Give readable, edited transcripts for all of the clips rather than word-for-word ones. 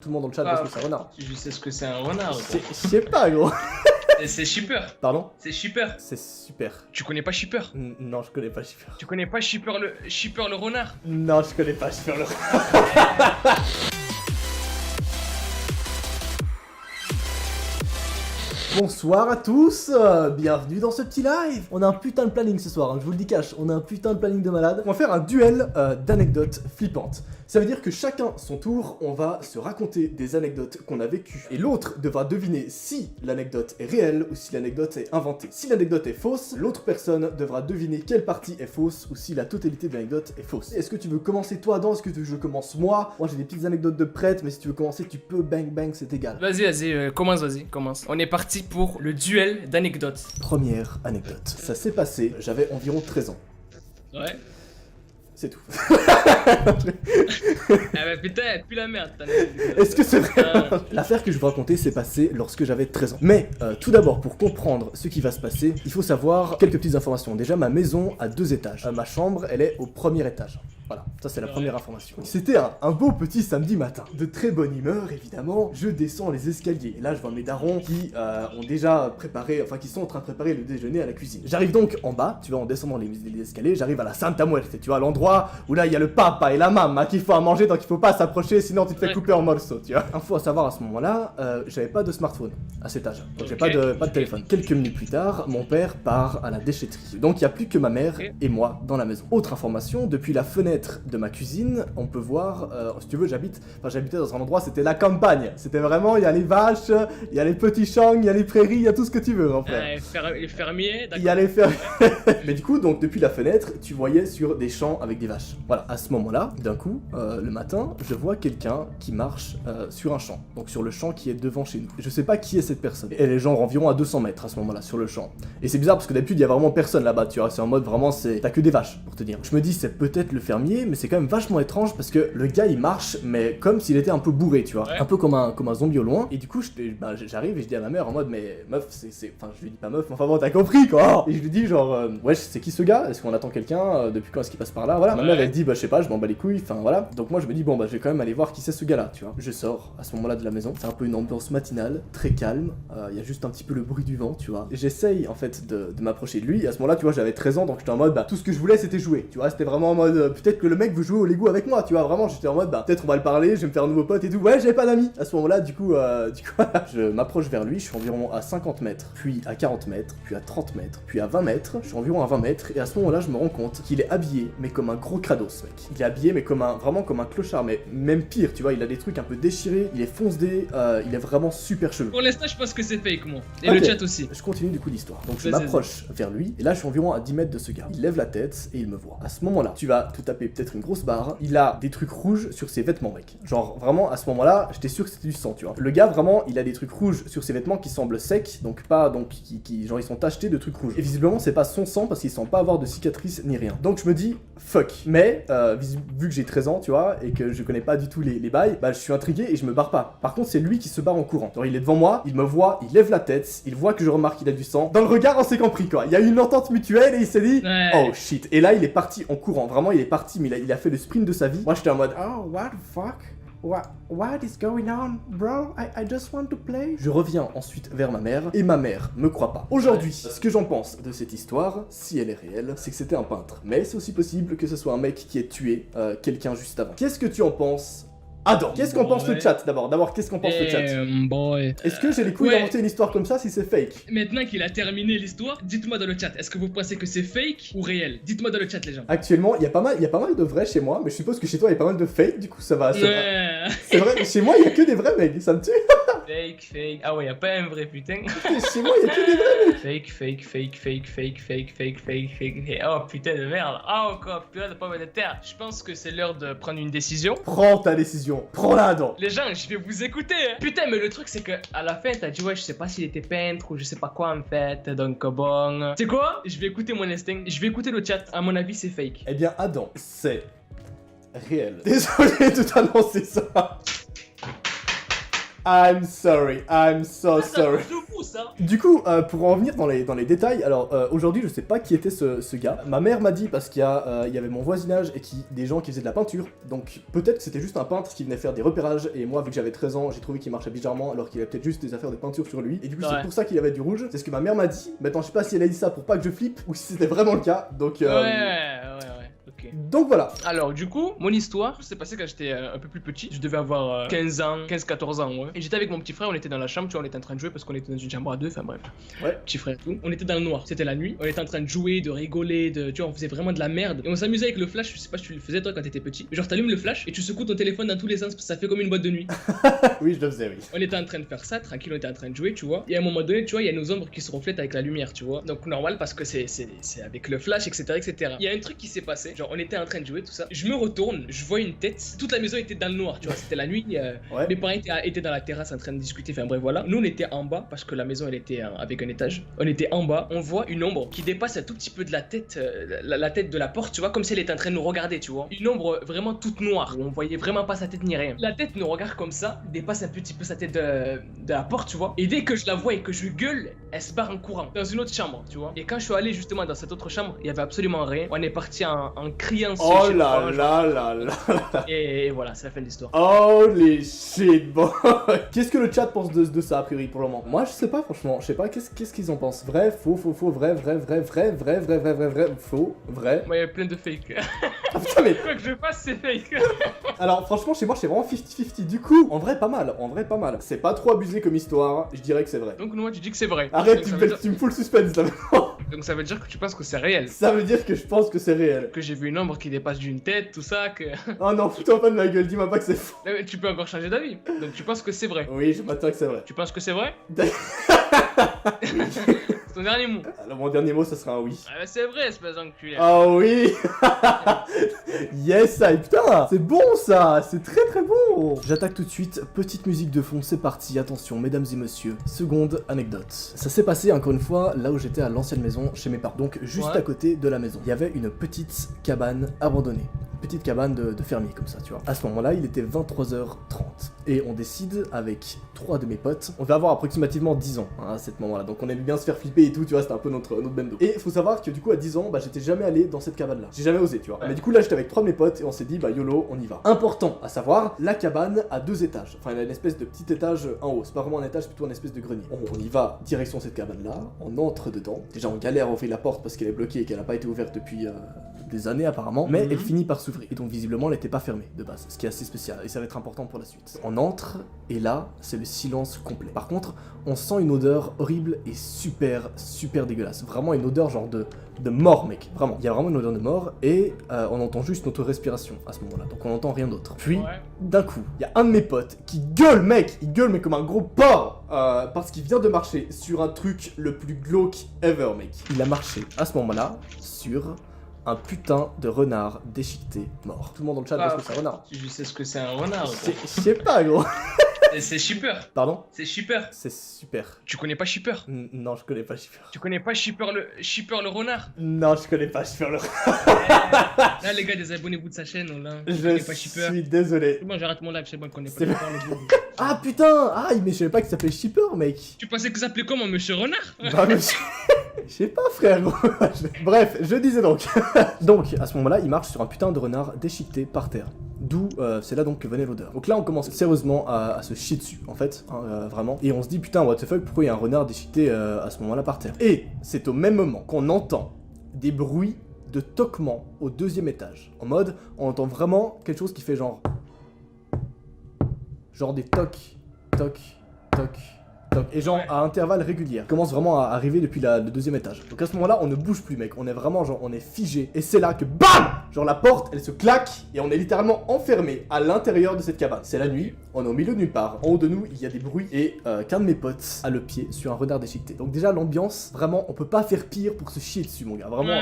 Tout le monde dans le chat parce que c'est un renard. Je sais ce que c'est un renard. Je sais pas, gros. C'est Shipper. Pardon? C'est Shipper. C'est super. Tu connais pas Shipper? Non, je connais pas Shipper. Tu connais pas Shipper le renard? Non, je connais pas Shipper le Bonsoir à tous, bienvenue dans ce petit live. On a un putain de planning ce soir, hein, je vous le dis cash, on a un putain de planning de malade. On va faire un duel d'anecdotes flippantes. Ça veut dire que chacun son tour, on va se raconter des anecdotes qu'on a vécues. Et l'autre devra deviner si l'anecdote est réelle ou si l'anecdote est inventée. Si l'anecdote est fausse, l'autre personne devra deviner quelle partie est fausse ou si la totalité de l'anecdote est fausse. Est-ce que tu veux commencer toi, Adam? Est-ce que tu veux que je commence moi? Moi j'ai des petites anecdotes de prête, mais si tu veux commencer, tu peux, bang bang, c'est égal. Vas-y, commence. On est parti pour le duel d'anecdotes. Première anecdote. Ça s'est passé, j'avais environ 13 ans. Ouais. C'est tout. Ah bah putain, plus la merde. Est-ce que c'est vrai? L'affaire que je vais vous raconter s'est passée lorsque j'avais 13 ans. Mais tout d'abord, pour comprendre ce qui va se passer, il faut savoir quelques petites informations. Déjà, ma maison a 2 étages. Ma chambre, elle est au premier étage. Voilà, ça c'est la première information. C'était un beau petit samedi matin. De très bonne humeur, évidemment. Je descends les escaliers. Et là, je vois mes darons qui ont déjà préparé, enfin qui sont en train de préparer le déjeuner à la cuisine. J'arrive donc en bas, tu vois, en descendant les escaliers, j'arrive à la Santa Muerte, tu vois, à l'endroit où là, il y a le papa et la maman qu'il faut à manger, donc il faut pas s'approcher, sinon tu te fais couper en morceaux, tu vois. Info à savoir, à ce moment-là, j'avais pas de smartphone à cet âge. Donc j'ai pas de téléphone. Quelques minutes plus tard, mon père part à la déchetterie. Donc il y a plus que ma mère et moi dans la maison. Autre information, depuis la fenêtre de ma cuisine, on peut voir, si tu veux, j'habitais dans un endroit, c'était la campagne. C'était vraiment, il y a les vaches, il y a les petits champs, il y a les prairies, il y a tout ce que tu veux, en fait. Les fermiers, d'accord. Il y a les fermiers. Mais du coup, donc depuis la fenêtre, tu voyais sur des champs avec des vaches. Voilà, à ce moment-là, d'un coup, le matin, je vois quelqu'un qui marche sur un champ. Donc sur le champ qui est devant chez nous. Je sais pas qui est cette personne. Elle est genre environ à 200 mètres à ce moment-là, sur le champ. Et c'est bizarre parce que d'habitude, il y a vraiment personne là-bas, tu vois. C'est en mode vraiment, t'as que des vaches, pour te dire. Je me dis, c'est peut-être le fermier, mais c'est quand même vachement étrange parce que le gars il marche, mais comme s'il était un peu bourré, tu vois. Ouais. Un peu comme un zombie au loin. Et du coup, j'arrive et je dis à ma mère en mode, mais meuf, enfin, je lui dis pas meuf, mais enfin bon, t'as compris quoi. Et je lui dis genre, wesh, c'est qui ce gars? Est-ce qu'on attend quelqu'un? Depuis quand est-ce qu'il passe par là? Voilà. Ma mère elle dit, bah je sais pas, je m'en bats les couilles, enfin voilà. Donc moi je me dis, bon bah je vais quand même aller voir qui c'est ce gars-là, tu vois. Je sors à ce moment-là de la maison. C'est un peu une ambiance matinale, très calme. Il y a juste un petit peu le bruit du vent, tu vois. J'essaye en fait de m'approcher de lui. Et à ce moment-là, tu vois, j'avais 13 ans, donc j'étais en mode, bah tout ce que je voulais c'était jouer, tu vois. C'était vraiment en mode, peut-être que le mec veut jouer au Lego avec moi, tu vois. Vraiment, j'étais en mode, bah peut-être on va le parler, je vais me faire un nouveau pote et tout. Ouais, j'avais pas d'amis. À ce moment-là, du coup, je m'approche vers lui. Je suis environ à 50 mètres, puis à 40 mètres, puis à 30 mètres, puis à 20 mètres. Je suis environ à 20 mètres. Et à ce moment-là, je me rends compte qu'il est habillé, mais comme un gros crados, mec. Il est habillé, mais vraiment comme un clochard, mais même pire, tu vois. Il a des trucs un peu déchirés, il est foncé, il est vraiment super chelou. Pour l'instant, je pense que c'est fake, moi. Et le chat aussi. Je continue du coup l'histoire. Donc je m'approche vers lui, et là, je suis environ à 10 mètres de ce gars. Il lève la tête et il me voit. À ce moment-là, tu vas te taper peut-être une grosse barre. Il a des trucs rouges sur ses vêtements, mec. Genre, vraiment, à ce moment-là, j'étais sûr que c'était du sang, tu vois. Le gars, vraiment, il a des trucs rouges sur ses vêtements qui semblent secs, donc pas, donc, genre, ils sont tachetés de trucs rouges. Et visiblement, c'est pas son sang parce qu'il semble pas avoir de cicatrices ni rien. Donc, je me dis, fuck. Mais, vu que j'ai 13 ans, tu vois, et que je connais pas du tout les bails, bah, je suis intrigué et je me barre pas. Par contre, c'est lui qui se barre en courant. Genre, il est devant moi, il me voit, il lève la tête, il voit que je remarque qu'il a du sang. Dans le regard, on s'est compris, quoi. Il y a eu une entente mutuelle et il s'est dit, oh shit. Et là, il est parti en courant. Vraiment, il est parti, mais il a fait le sprint de sa vie. Moi, j'étais en mode, oh, what the fuck? What is going on, bro? I just want to play. Je reviens ensuite vers ma mère, et ma mère me croit pas. Aujourd'hui, ce que j'en pense de cette histoire, si elle est réelle, c'est que c'était un peintre. Mais c'est aussi possible que ce soit un mec qui ait tué quelqu'un juste avant. Qu'est-ce que tu en penses, Adam? Qu'est-ce qu'en pense le chat d'abord? Qu'est-ce qu'en pense le chat? Est-ce que j'ai les couilles d'inventer une histoire comme ça si c'est fake? Maintenant qu'il a terminé l'histoire, dites-moi dans le chat, est-ce que vous pensez que c'est fake ou réel? Dites-moi dans le chat, les gens. Actuellement, il y a pas mal de vrais chez moi, mais je suppose que chez toi il y a pas mal de fake, du coup ça va. C'est vrai, chez moi il y a que des vrais mecs, ça me tue. Fake. Ah ouais, y a pas un vrai putain. Chez moi il y a que des vrais mecs. Fake. Oh putain de merde. Ah encore, putain de pomme de terre. Je pense que c'est l'heure de prendre une décision. Prends ta décision. Prends-la, Adam. Les gens, je vais vous écouter. Putain, mais le truc c'est que à la fin t'as dit ouais, je sais pas s'il était peintre ou je sais pas quoi en fait. Donc bon. Tu sais quoi? Je vais écouter mon instinct. Je vais écouter le chat. À mon avis, c'est fake. Eh bien, Adam, c'est réel. Désolé de t'annoncer ça. I'm sorry, I'm so Ah, sorry. c'est de fou ça. Du coup, pour en revenir dans les détails, alors aujourd'hui je sais pas qui était ce gars. Ma mère m'a dit parce qu'il y avait mon voisinage et des gens qui faisaient de la peinture. Donc peut-être que c'était juste un peintre qui venait faire des repérages. Et moi, vu que j'avais 13 ans, j'ai trouvé qu'il marchait bizarrement alors qu'il avait peut-être juste des affaires de peinture sur lui. Et du coup, c'est pour ça qu'il avait du rouge. C'est ce que ma mère m'a dit. Maintenant, je sais pas si elle a dit ça pour pas que je flippe ou si c'était vraiment le cas. Donc, Ouais. Ok. Donc voilà. Alors du coup, mon histoire s'est passée quand j'étais un peu plus petit. Je devais avoir 15 ans, 15-14 ans, ouais. Et j'étais avec mon petit frère, on était dans la chambre, tu vois, on était en train de jouer parce qu'on était dans une chambre à deux, enfin bref. Ouais. Petit frère et tout. On était dans le noir, c'était la nuit. On était en train de jouer, de rigoler, tu vois, on faisait vraiment de la merde. Et on s'amusait avec le flash, je sais pas si tu le faisais toi quand t'étais petit. Genre t'allumes le flash et tu secoues ton téléphone dans tous les sens parce que ça fait comme une boîte de nuit. Oui, je le faisais, oui. On était en train de faire ça, tranquille, on était en train de jouer, tu vois. Et à un moment donné, tu vois, il y a nos ombres qui se reflètent avec la lumière, tu vois. Donc normal parce que c'est avec le flash, etc. Il y a un truc qui s'est passé, genre on était en train de jouer, tout ça. Je me retourne, je vois une tête. Toute la maison était dans le noir, tu vois. C'était la nuit. Ouais. Mes parents étaient dans la terrasse en train de discuter. Enfin bref, voilà. Nous, on était en bas parce que la maison, elle était avec un étage. On était en bas. On voit une ombre qui dépasse un tout petit peu de la tête, la tête de la porte, tu vois, comme si elle était en train de nous regarder, tu vois. Une ombre vraiment toute noire. On voyait vraiment pas sa tête ni rien. La tête nous regarde comme ça, dépasse un petit peu sa tête de la porte, tu vois. Et dès que je la vois et que je gueule, elle se barre en courant dans une autre chambre, tu vois. Et quand je suis allé justement dans cette autre chambre, il y avait absolument rien. On est parti en criant. Oh là là là là. Et voilà, c'est la fin de l'histoire. Holy shit, bon. Qu'est-ce que le chat pense de ça a priori pour le moment? Moi je sais pas franchement, je sais pas qu'est-ce qu'ils en pensent. Vrai, faux, vrai, faux, vrai. Moi il y a plein de fake. Ah putain mais. Quoi que je fasse c'est fake. Alors franchement chez moi c'est vraiment 50-50. Du coup, en vrai pas mal. C'est pas trop abusé comme histoire, je dirais que c'est vrai. Donc moi tu dis que c'est vrai. Arrête, Donc, tu me fous le suspense là maintenant. Donc ça veut dire que tu penses que c'est réel. Ça veut dire que je pense que c'est réel. Que j'ai vu une ombre qui dépasse d'une tête, tout ça, que... Oh non, fous-toi pas de ma gueule, dis-moi pas que c'est faux. Mais tu peux encore changer d'avis. Donc tu penses que c'est vrai. Oui, je m'attends que c'est vrai. Tu penses que c'est vrai? C'est ton dernier mot. Alors mon dernier mot ça sera un oui. Ah bah c'est vrai, espèce d'enculé. Oh oui. Yes, ça, putain, c'est bon ça, c'est très très bon. J'attaque tout de suite, petite musique de fond, c'est parti, attention mesdames et messieurs. Seconde anecdote. Ça s'est passé encore une fois là où j'étais à l'ancienne maison chez mes parents, donc juste à côté de la maison. Il y avait une petite cabane abandonnée. Petite cabane de fermier comme ça, tu vois. À ce moment-là, il était 23h30 et on décide avec 3 de mes potes, on va avoir approximativement 10 ans hein, à ce moment-là, donc on aime bien se faire flipper et tout, tu vois, c'était un peu notre bendo. Et faut savoir que du coup à 10 ans, bah j'étais jamais allé dans cette cabane-là, j'ai jamais osé, tu vois. Mais du coup là j'étais avec 3 de mes potes et on s'est dit bah YOLO, on y va. Important à savoir, la cabane a 2 étages, enfin elle a une espèce de petit étage en haut, c'est pas vraiment un étage, c'est plutôt une espèce de grenier. On y va direction cette cabane-là, on entre dedans, déjà on galère à ouvrir la porte parce qu'elle est bloquée et qu'elle a pas été ouverte depuis des années apparemment, mais elle finit par s'ouvrir. Et donc visiblement elle était pas fermée de base, ce qui est assez spécial et ça va être important pour la suite. On entre et là c'est le silence complet. Par contre on sent une odeur horrible et super dégueulasse. Vraiment une odeur genre de mort mec, vraiment. Il y a vraiment une odeur de mort et on entend juste notre respiration à ce moment-là, donc on entend rien d'autre. Puis d'un coup il y a un de mes potes qui gueule mec, il gueule mais comme un gros porc parce qu'il vient de marcher sur un truc le plus glauque ever mec. Il a marché à ce moment-là sur un putain de renard déchiqueté mort. Tout le monde dans le chat parce que c'est un renard. Je sais ce que c'est un renard. Je sais pas gros. C'est Shipper. Pardon? C'est Shipper. C'est super. Tu connais pas Shipper? Non, je connais pas Shipper. Tu connais pas Shipper le renard? Non, je connais pas Shipper le renard. Là les gars, désabonnez-vous de sa chaîne là. Je connais pas Shipper. suis désolé. Bon, j'arrête mon live, c'est bon, je connais pas Shipper le beau. Ah putain! Ah, mais je savais pas qu'il s'appelait Shipper mec. Tu pensais que ça s'appelait comment, Monsieur Renard? Bah monsieur... Je sais pas frère. Bref, je disais donc. Donc, à ce moment-là, il marche sur un putain de renard déchiqueté par terre. D'où, c'est là donc que venait l'odeur. Donc là, on commence sérieusement à se chier dessus, en fait, hein, vraiment. Et on se dit, putain, what the fuck, pourquoi il y a un renard déchiqueté à ce moment-là par terre? Et c'est au même moment qu'on entend des bruits de toquement au 2e étage. En mode, on entend vraiment quelque chose qui fait genre des tocs, tocs, tocs. Et genre à intervalles réguliers. Commence vraiment à arriver depuis le 2e étage. Donc à ce moment-là, on ne bouge plus, mec. On est vraiment genre, on est figé. Et c'est là que BAM! Genre la porte, elle se claque et on est littéralement enfermé à l'intérieur de cette cabane. C'est la nuit, on est au milieu de nulle part. En haut de nous, il y a des bruits et qu'un de mes potes a le pied sur un renard déchiqueté. Donc déjà l'ambiance, vraiment, on peut pas faire pire pour se chier dessus, mon gars. Vraiment.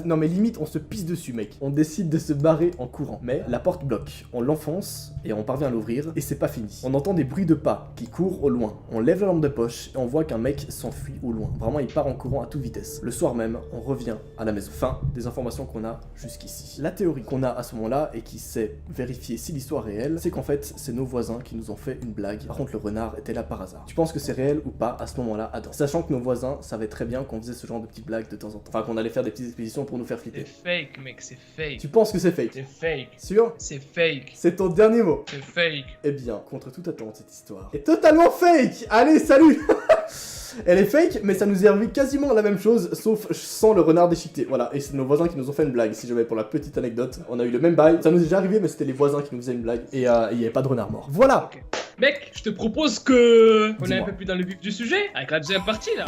Non mais limite, on se pisse dessus, mec. On décide de se barrer en courant. Mais la porte bloque. On l'enfonce et on parvient à l'ouvrir et c'est pas fini. On entend des bruits de pas qui courent au loin. On lève la lampe de poche et on voit qu'un mec s'enfuit au loin. Vraiment, il part en courant à toute vitesse. Le soir même, on revient à la maison. Fin des informations qu'on a jusqu'ici. La théorie qu'on a à ce moment-là et qui s'est vérifiée si l'histoire est réelle, c'est qu'en fait, c'est nos voisins qui nous ont fait une blague. Par contre, le renard était là par hasard. Tu penses que c'est réel ou pas à ce moment-là, Adam? Sachant que nos voisins savaient très bien qu'on faisait ce genre de petites blagues de temps en temps. Enfin, qu'on allait faire des petites expéditions pour nous faire flipper. C'est fake, mec, c'est fake. Tu penses que c'est fake? C'est fake. Sûr? C'est fake. C'est ton dernier mot. C'est fake. Eh bien, contre toute attente, cette histoire est totalement fake. Allez, salut. Elle est fake, mais ça nous est arrivé quasiment la même chose, sauf sans le renard déchiqueté. Voilà, et c'est nos voisins qui nous ont fait une blague. Si jamais pour la petite anecdote, on a eu le même bail. Ça nous est déjà arrivé, mais c'était les voisins qui nous faisaient une blague. Et il n'y avait pas de renard mort. Voilà. Okay. Mec, je te propose que... On est Dis-moi. un peu plus dans le vif du sujet, avec la deuxième partie là.